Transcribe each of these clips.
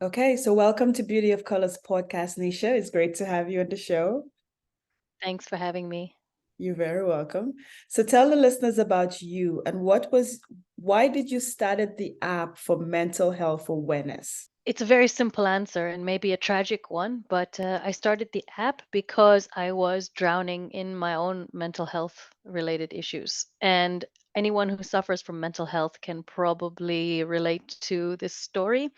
Okay, so welcome to Beauty of Colors podcast, Nisha. It's great to have you on the show. Thanks for having me. You're very welcome. So tell the listeners about you and why did you started the app for mental health awareness? It's a very simple answer and maybe a tragic one, but I started the app because I was drowning in my own mental health related issues. And anyone who suffers from mental health can probably relate to this story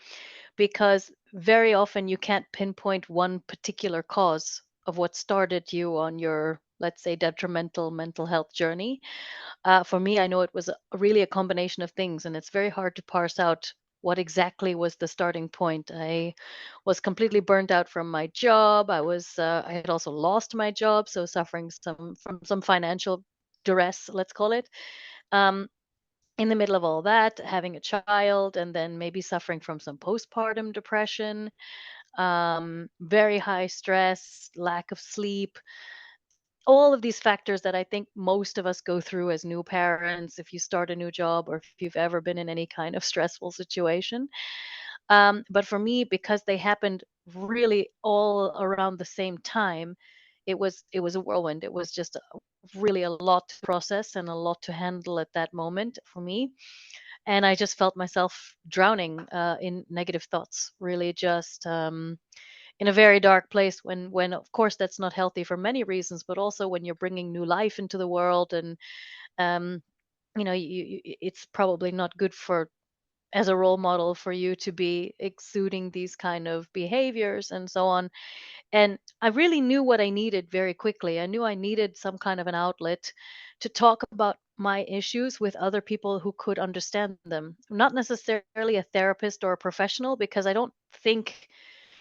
because very often you can't pinpoint one particular cause of what started you on your, let's say, detrimental mental health journey. For me, I know it was really a combination of things, and it's very hard to parse out what exactly was the starting point. I was completely burnt out from my job. I had also lost my job, so suffering from some financial duress, let's call it. Um, in the middle of all that, having a child, and then maybe suffering from some postpartum depression, very high stress, lack of sleep, all of these factors that I think most of us go through as new parents, if you start a new job or if you've ever been in any kind of stressful situation. But for me, because they happened really all around the same time, it was a whirlwind. It was just really a lot to process and a lot to handle at that moment for me. And I just felt myself drowning in negative thoughts, really just in a very dark place when of course that's not healthy for many reasons, but also when you're bringing new life into the world and um it's probably not good for as a role model for you to be exuding these kind of behaviors and so on. And I really knew what I needed very quickly. I knew I needed some kind of an outlet to talk about my issues with other people who could understand them, not necessarily a therapist or a professional, because I don't think,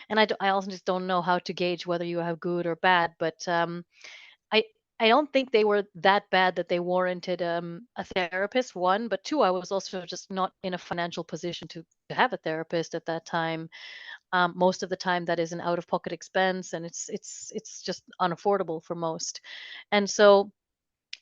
and I also just don't know how to gauge whether you have good or bad. But I I don't think they were that bad that they warranted a therapist. One, but two, I was also just not in a financial position to have a therapist at that time. Most of the time, that is an out of pocket expense, and it's just unaffordable for most. And so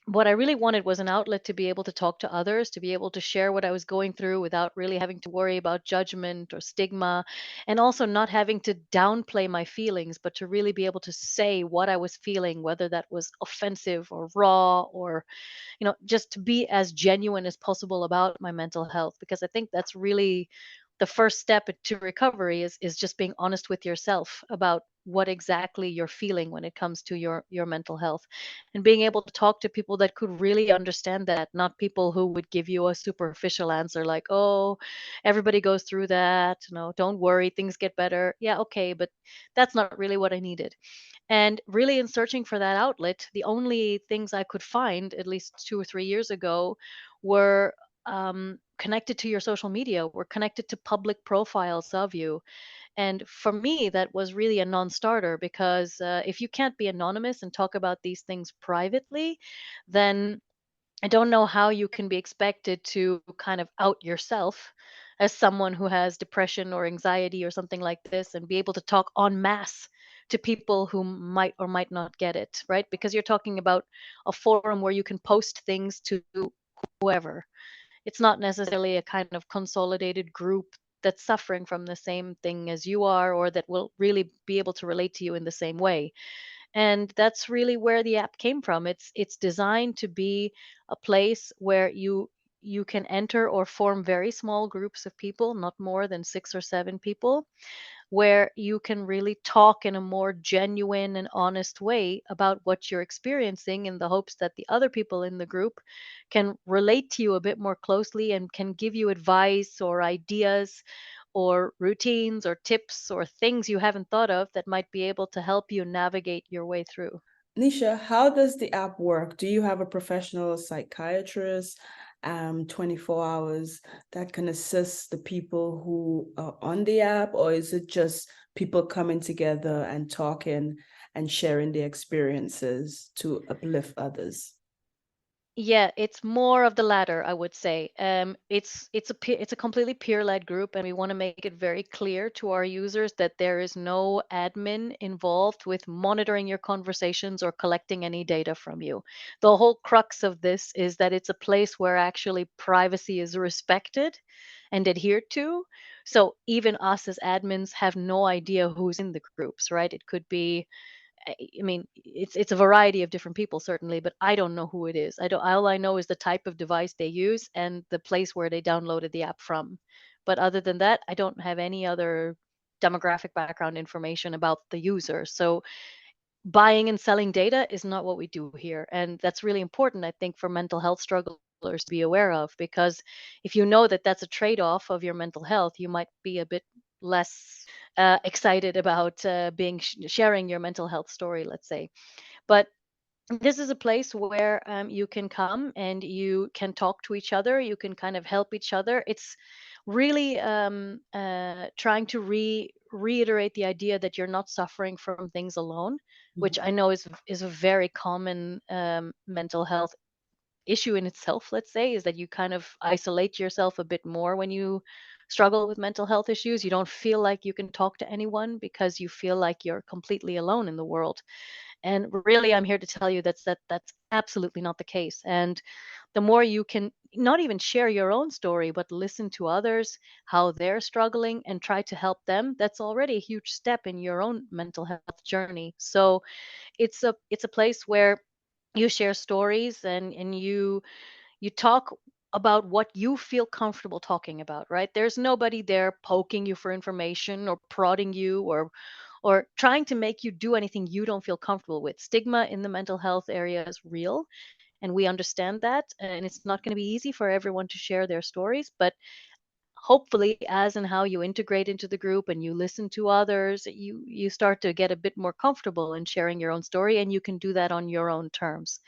what I really wanted was an outlet to be able to talk to others, to be able to share what I was going through without really having to worry about judgment or stigma, and also not having to downplay my feelings, but to really be able to say what I was feeling, whether that was offensive or raw or, just to be as genuine as possible about my mental health, because I think that's really the first step to recovery is just being honest with yourself about what exactly you're feeling when it comes to your mental health, and being able to talk to people that could really understand that, not people who would give you a superficial answer like, oh, everybody goes through that, don't worry, things get better. Yeah, okay, but that's not really what I needed. And really, in searching for that outlet, the only things I could find, at least 2 or 3 years ago, were connected to your social media, were connected to public profiles of you. And for me, that was really a non starter because if you can't be anonymous and talk about these things privately, then I don't know how you can be expected to kind of out yourself as someone who has depression or anxiety or something like this and be able to talk en masse to people who might or might not get it, right? Because you're talking about a forum where you can post things to whoever. It's not necessarily a kind of consolidated group that's suffering from the same thing as you are, or that will really be able to relate to you in the same way. And that's really where the app came from. It's designed to be a place where you can enter or form very small groups of people, not more than 6 or 7 people, where you can really talk in a more genuine and honest way about what you're experiencing, in the hopes that the other people in the group can relate to you a bit more closely and can give you advice or ideas or routines or tips or things you haven't thought of that might be able to help you navigate your way through. Nisha, how does the app work? Do you have a professional psychiatrist, 24 hours that can assist the people who are on the app, or is it just people coming together and talking and sharing their experiences to uplift others? Yeah, it's more of the latter, I would say. It's a completely peer-led group, and we want to make it very clear to our users that there is no admin involved with monitoring your conversations or collecting any data from you. The whole crux of this is that it's a place where actually privacy is respected and adhered to, So even us as admins have no idea who's in the groups, right? It could be, I mean, it's a variety of different people certainly, but I don't know who it is. I don't. All I know is the type of device they use and the place where they downloaded the app from. But other than that, I don't have any other demographic background information about the user. So buying and selling data is not what we do here, and that's really important, I think, for mental health strugglers to be aware of, because if you know that that's a trade-off of your mental health, you might be a bit less excited about being sharing your mental health story, let's say. But this is a place where you can come and you can talk to each other. You can kind of help each other. It's really trying to reiterate the idea that you're not suffering from things alone, which I know is a very common mental health issue in itself. Let's say is that you kind of isolate yourself a bit more when you struggle with mental health issues. You don't feel like you can talk to anyone because you feel like you're completely alone in the world. And really, I'm here to tell you that's absolutely not the case. And the more you can not even share your own story, but listen to others, how they're struggling, and try to help them, that's already a huge step in your own mental health journey. So it's a place where you share stories, and you talk about what you feel comfortable talking about, right? There's nobody there poking you for information or prodding you or trying to make you do anything you don't feel comfortable with. Stigma in the mental health area is real, and we understand that, and it's not going to be easy for everyone to share their stories, but hopefully as and how you integrate into the group and you listen to others, you start to get a bit more comfortable in sharing your own story, and you can do that on your own terms.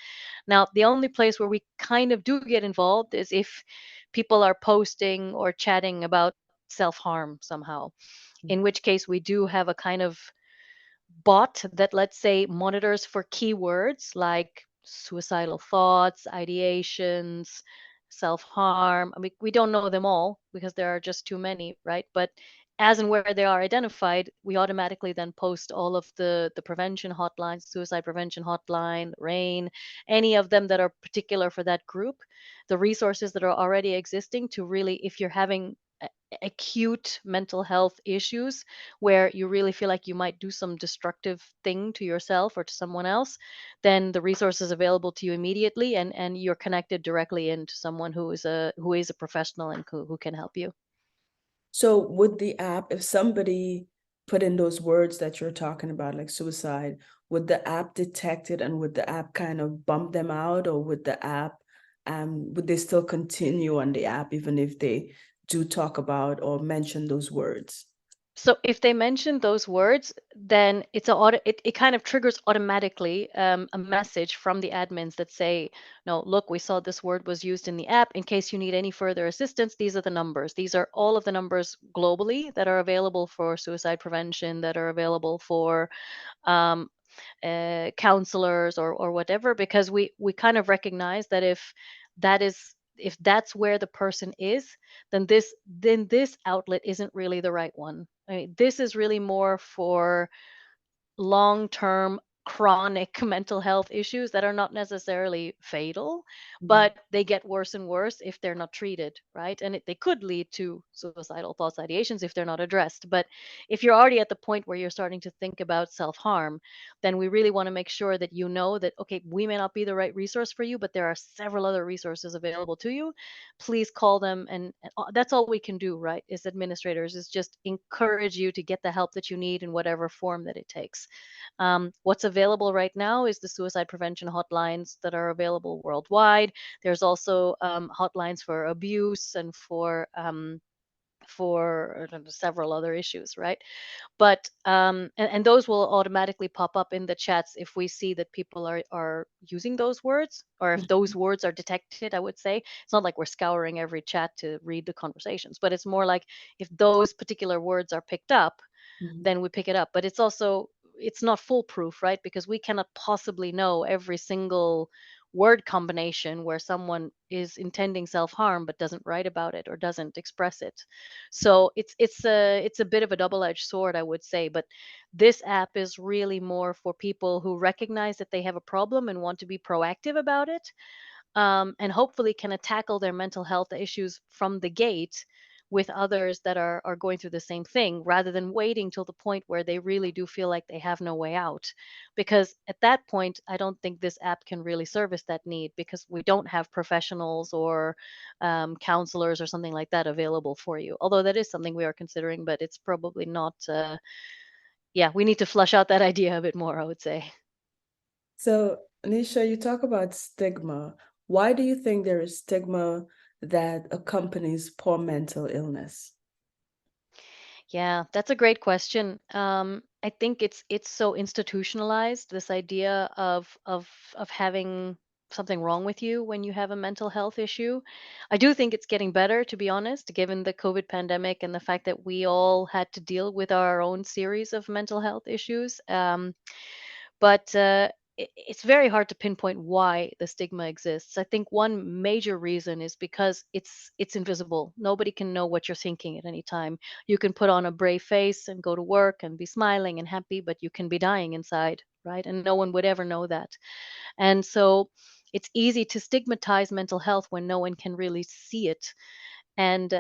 Now, the only place where we kind of do get involved is if people are posting or chatting about self-harm somehow, in which case we do have a kind of bot that, let's say, monitors for keywords like suicidal thoughts, ideations, self-harm. I mean, we don't know them all because there are just too many, right? But as and where they are identified, we automatically then post all of the prevention hotlines, suicide prevention hotline, RAIN, any of them that are particular for that group, the resources that are already existing to really, if you're having acute mental health issues where you really feel like you might do some destructive thing to yourself or to someone else, then the resources available to you immediately, and you're connected directly into someone who is a professional and who can help you. So would the app, if somebody put in those words that you're talking about, like suicide, would the app detect it and would the app kind of bump them out, or would the app, would they still continue on the app even if they do talk about or mention those words? So if they mention those words, then it kind of triggers automatically a message from the admins that say, no, look, we saw this word was used in the app. In case you need any further assistance, these are the numbers. These are all of the numbers globally that are available for suicide prevention, that are available for um, counselors or whatever, because we kind of recognize that if that's where the person is, then this outlet isn't really the right one. I mean, this is really more for long-term chronic mental health issues that are not necessarily fatal, Mhm. but they get worse and worse if they're not treated, right? And they could lead to suicidal thoughts, ideations if they're not addressed. But if you're already at the point where you're starting to think about self-harm, then we really want to make sure that you know that, okay, we may not be the right resource for you, but there are several other resources available to you. Please call them, and that's all we can do, right? As administrators, is just encourage you to get the help that you need in whatever form that it takes. What's available right now is the suicide prevention hotlines that are available worldwide. There's also hotlines for abuse and for several other issues, right? But and those will automatically pop up in the chats if we see that people are using those words, or if those words are detected. I would say it's not like we're scouring every chat to read the conversations, but it's more like if those particular words are picked up, Mhm. then we pick it up. But it's not foolproof, right? Because we cannot possibly know every single word combination where someone is intending self-harm but doesn't write about it or doesn't express it. So it's a bit of a double-edged sword, I would say. But this app is really more for people who recognize that they have a problem and want to be proactive about it, and hopefully can tackle their mental health issues from the gate with others that are going through the same thing, rather than waiting till the point where they really do feel like they have no way out. Because at that point, I don't think this app can really service that need, because we don't have professionals or counselors or something like that available for you. Although that is something we are considering, but it's probably not. Yeah, we need to flush out that idea a bit more, I would say. So, Nisha, you talk about stigma. Why do you think there is stigma that accompanies poor mental illness? Yeah, that's a great question. I think it's so institutionalized, this idea of having something wrong with you when you have a mental health issue. I do think it's getting better, to be honest, given the COVID pandemic and the fact that we all had to deal with our own series of mental health issues. But it's very hard to pinpoint why the stigma exists. I think one major reason is because it's invisible. Nobody can know what you're thinking at any time. You can put on a brave face and go to work and be smiling and happy, but you can be dying inside, right? And no one would ever know that. And so it's easy to stigmatize mental health when no one can really see it. And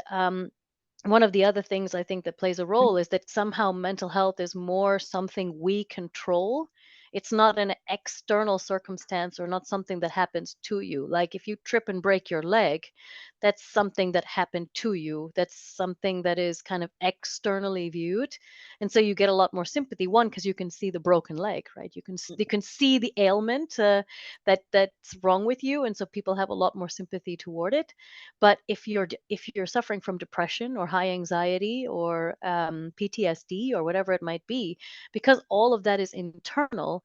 one of the other things I think that plays a role is that somehow mental health is more something we control. It's not an external circumstance or not something that happens to you. Like if you trip and break your leg, that's something that happened to you. That's something that is kind of externally viewed. And so you get a lot more sympathy. One, because you can see the broken leg, right? You can see the ailment that's wrong with you, and so people have a lot more sympathy toward it. But if you're suffering from depression or high anxiety or PTSD or whatever it might be, because all of that is internal,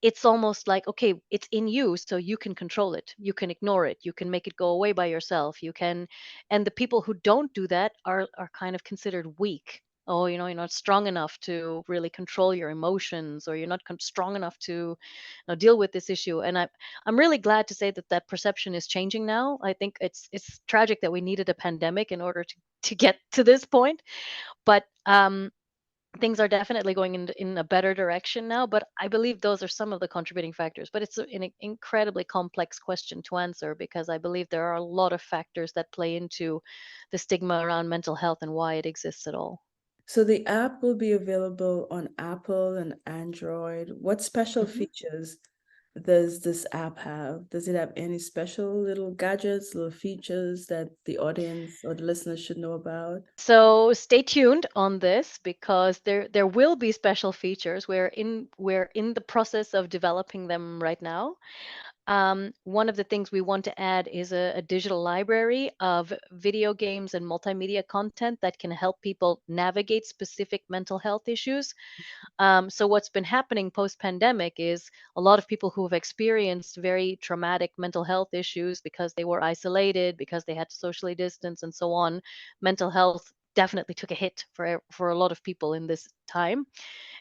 it's almost like, okay, it's in you, so you can control it, you can ignore it, you can make it go away by yourself, you can. And the people who don't do that are kind of considered weak. Oh, you're not strong enough to really control your emotions, or you're not strong enough to, deal with this issue. And I'm really glad to say that that perception is changing now. I think it's tragic that we needed a pandemic in order to get to this point. But things are definitely going in a better direction now. But I believe those are some of the contributing factors. But it's an incredibly complex question to answer, because I believe there are a lot of factors that play into the stigma around mental health and why it exists at all. So the app will be available on Apple and Android. What special Mhm. features does this app have? Does it have any special little gadgets, little features that the audience or the listeners should know about? So stay tuned on this, because there will be special features. We're in the process of developing them right now. One of the things we want to add is a digital library of video games and multimedia content that can help people navigate specific mental health issues. So what's been happening post pandemic is a lot of people who have experienced very traumatic mental health issues because they were isolated, because they had to socially distance and so on. Mental health definitely took a hit for a lot of people in this time,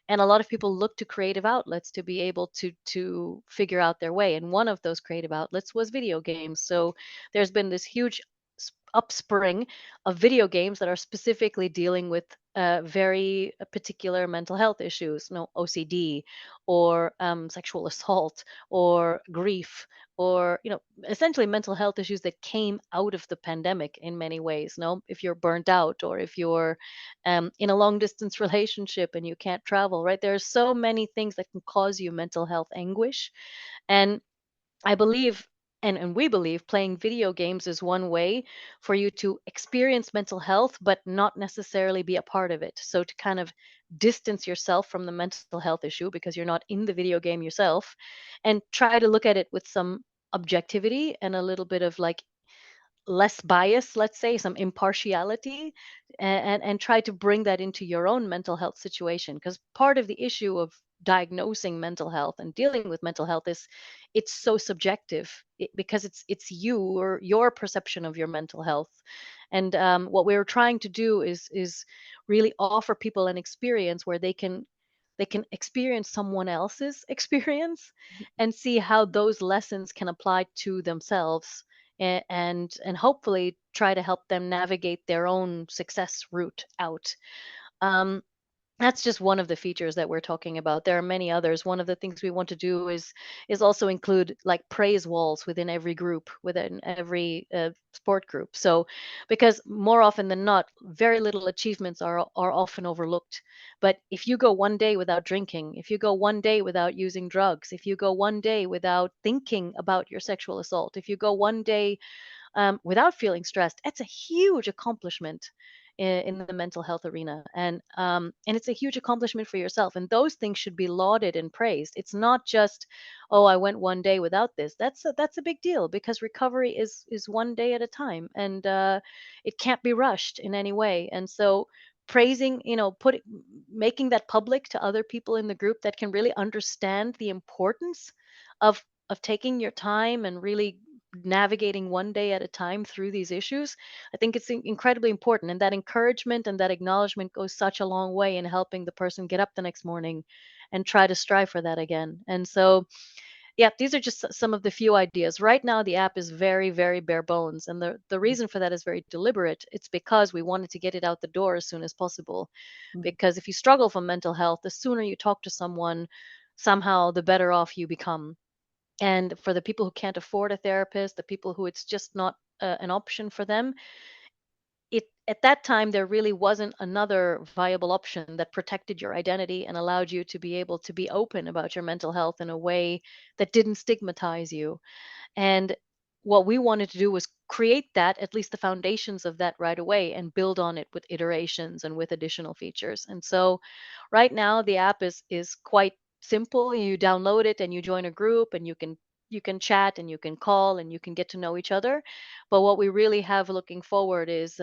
and a lot of people look to creative outlets to be able to figure out their way. And one of those creative outlets was video games. So there's been this huge upspring of video games that are specifically dealing with very particular mental health issues, no OCD, or sexual assault, or grief, or essentially mental health issues that came out of the pandemic in many ways. No, if you're burnt out, or if you're in a long distance relationship and you can't travel, right? There's so many things that can cause you mental health anguish. And I believe, and we believe, playing video games is one way for you to experience mental health, but not necessarily be a part of it. So to kind of distance yourself from the mental health issue because you're not in the video game yourself, and try to look at it with some objectivity and a little bit of like less bias, let's say, some impartiality, and try to bring that into your own mental health situation. Because part of the issue of diagnosing mental health and dealing with mental health is it's so subjective, because it's you or your perception of your mental health. And what we're trying to do is really offer people an experience where they can experience someone else's experience and see how those lessons can apply to themselves, and hopefully try to help them navigate their own success route out. Um, That's just one of the features that we're talking about. There are many others. One of the things we want to do is also include like praise walls within every group, within every sport group. So, because more often than not, very little achievements are often overlooked. But if you go one day without drinking, if you go one day without using drugs, if you go one day without thinking about your sexual assault, if you go one day without feeling stressed, it's a huge accomplishment in the mental health arena, and it's a huge accomplishment for yourself. And those things should be lauded and praised. It's not just, oh, I went one day without this. That's a big deal because recovery is one day at a time, and it can't be rushed in any way. And so praising, making that public to other people in the group that can really understand the importance of taking your time and really navigating one day at a time through these issues. I think it's incredibly important. And that encouragement and that acknowledgement goes such a long way in helping the person get up the next morning and try to strive for that again. And so, yeah, these are just some of the few ideas. Right now, the app is very, very bare bones. And the reason for that is very deliberate. It's because we wanted to get it out the door as soon as possible. Mm. Because if you struggle from mental health, the sooner you talk to someone, somehow the better off you become. And for the people who can't afford a therapist, the people who it's just not an option for them, it at that time there really wasn't another viable option that protected your identity and allowed you to be able to be open about your mental health in a way that didn't stigmatize you. And what we wanted to do was create that, at least the foundations of that right away, and build on it with iterations and with additional features. And so right now the app is quite simple. You download it and you join a group, and you can chat and you can call and you can get to know each other. But what we really have looking forward is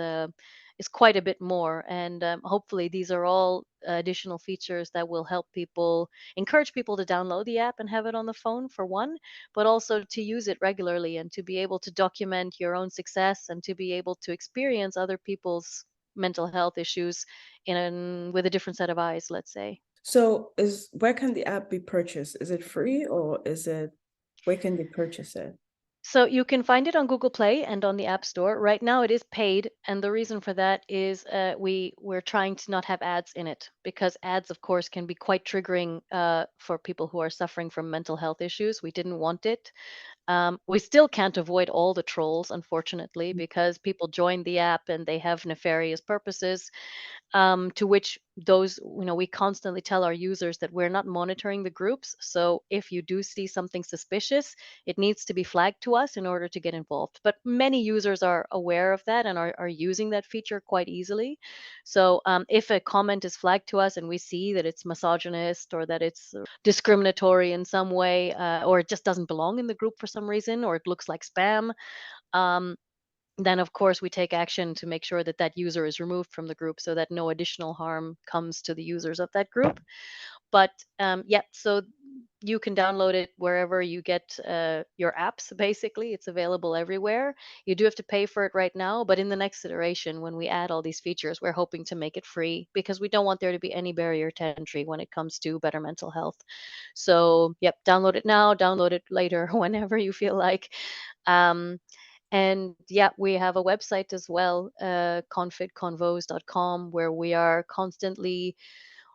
quite a bit more. And hopefully these are all additional features that will help people, encourage people to download the app and have it on the phone for one, but also to use it regularly and to be able to document your own success and to be able to experience other people's mental health issues with a different set of eyes, let's say. So is where can the app be purchased? Is it free or is it where can they purchase it? So you can find it on Google Play and on the App Store. Right now it is paid, and the reason for that is we're trying to not have ads in it, because ads, of course, can be quite triggering for people who are suffering from mental health issues. We didn't want it. We still can't avoid all the trolls, unfortunately, because people join the app and they have nefarious purposes, to which those, we constantly tell our users that we're not monitoring the groups. So if you do see something suspicious, it needs to be flagged to us in order to get involved. But many users are aware of that and are using that feature quite easily. So if a comment is flagged to us and we see that it's misogynist or that it's discriminatory in some way, or it just doesn't belong in the group for some reason, or it looks like spam, um, then of course we take action to make sure that that user is removed from the group so that no additional harm comes to the users of that group. But yeah, so you can download it wherever you get your apps. Basically, it's available everywhere. You do have to pay for it right now, but in the next iteration, when we add all these features, we're hoping to make it free because we don't want there to be any barrier to entry when it comes to better mental health. So yep, download it now, download it later, whenever you feel like. um, and yeah, we have a website as well, confidconvos.com, where we are constantly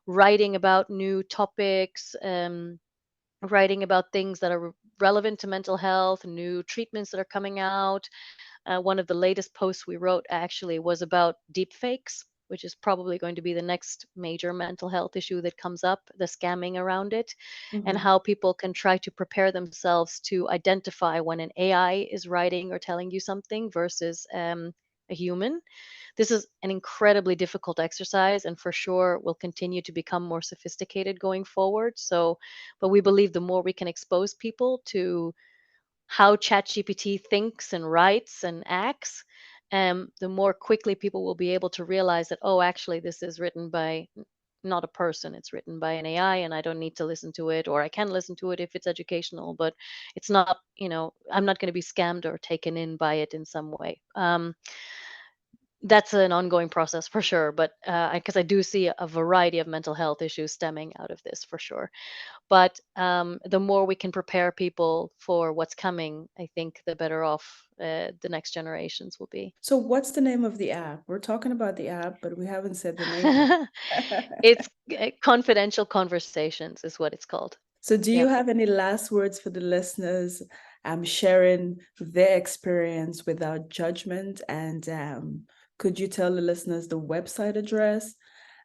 writing about new topics, writing about things that are relevant to mental health, new treatments that are coming out. One of the latest posts we wrote actually was about deepfakes, which is probably going to be the next major mental health issue that comes up, the scamming around it, and Mhm. how people can try to prepare themselves to identify when an AI is writing or telling you something versus a human. This is an incredibly difficult exercise and for sure will continue to become more sophisticated going forward. So, but we believe the more we can expose people to how ChatGPT thinks and writes and acts, the more quickly people will be able to realize that, oh, actually, this is written by not a person, it's written by an AI, and I don't need to listen to it, or I can listen to it if it's educational, but it's not, I'm not going to be scammed or taken in by it in some way. That's an ongoing process for sure, but because I do see a variety of mental health issues stemming out of this for sure. But the more we can prepare people for what's coming, I think the better off the next generations will be. So what's the name of the app? We're talking about the app, but we haven't said the name. It's confidential conversations is what it's called. So do you Yep. have any last words for the listeners? Sharing their experience without judgment, and could you tell the listeners the website address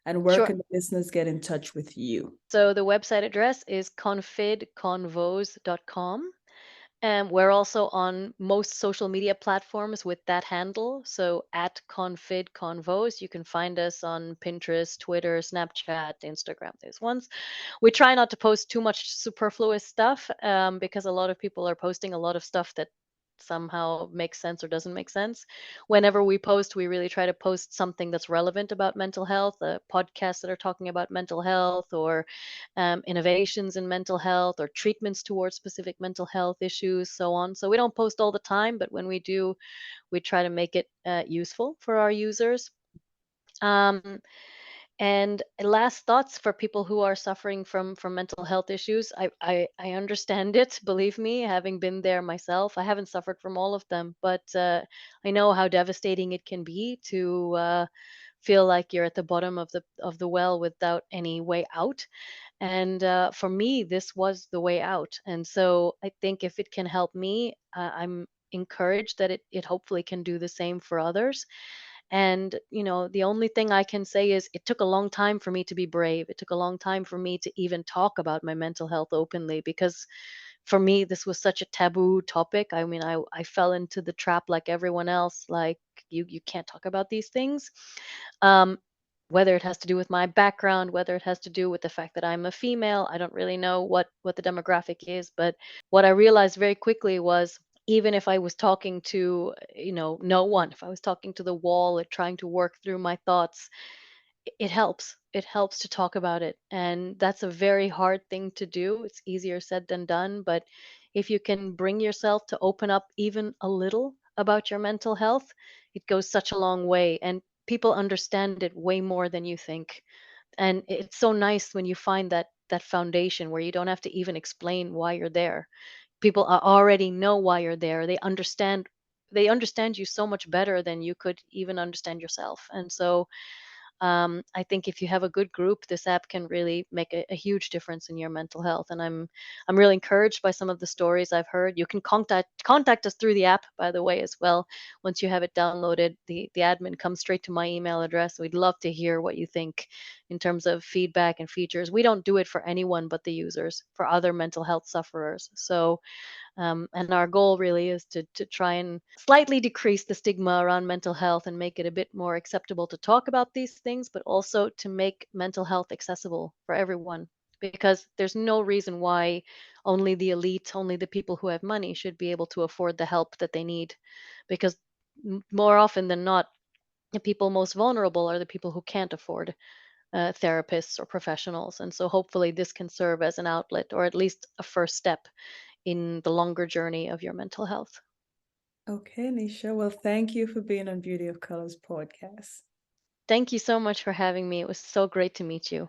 and where Sure. can the listeners get in touch with you? So the website address is confidconvos.com. And we're also on most social media platforms with that handle. So at Confid Convos, you can find us on Pinterest, Twitter, Snapchat, Instagram. There's ones. We try not to post too much superfluous stuff because a lot of people are posting a lot of stuff that somehow makes sense or doesn't make sense. Whenever we post, we really try to post something that's relevant about mental health, podcasts that are talking about mental health, or innovations in mental health, or treatments towards specific mental health issues, so on. So we don't post all the time, but when we do, we try to make it useful for our users. Um, and last thoughts for people who are suffering from mental health issues. I understand it. Believe me, having been there myself, I haven't suffered from all of them, but I know how devastating it can be to feel like you're at the bottom of the well without any way out. And for me, this was the way out. And so I think if it can help me, I'm encouraged that it hopefully can do the same for others. And, the only thing I can say is it took a long time for me to be brave. It took a long time for me to even talk about my mental health openly because for me, this was such a taboo topic. I mean, I fell into the trap like everyone else, like you can't talk about these things. Um, whether it has to do with my background, whether it has to do with the fact that I'm a female, I don't really know what the demographic is, but what I realized very quickly was even if I was talking to, no one, if I was talking to the wall or trying to work through my thoughts, it helps. It helps to talk about it. And that's a very hard thing to do. It's easier said than done. But if you can bring yourself to open up even a little about your mental health, it goes such a long way. And people understand it way more than you think. And it's so nice when you find that foundation where you don't have to even explain why you're there. People already know why you're there. They understand you so much better than you could even understand yourself. And so I think if you have a good group, this app can really make a huge difference in your mental health. And I'm really encouraged by some of the stories I've heard. You can contact us through the app, by the way, as well. Once you have it downloaded, the admin comes straight to my email address. We'd love to hear what you think in terms of feedback and features. We don't do it for anyone but the users, for other mental health sufferers. So and our goal really is to try and slightly decrease the stigma around mental health and make it a bit more acceptable to talk about these things, but also to make mental health accessible for everyone. Because there's no reason why only the elite, only the people who have money should be able to afford the help that they need. Because more often than not, the people most vulnerable are the people who can't afford therapists or professionals. And so hopefully this can serve as an outlet or at least a first step in the longer journey of your mental health. Okay, Nisha. Well, thank you for being on Beauty of Colors podcast. Thank you so much for having me. It was so great to meet you.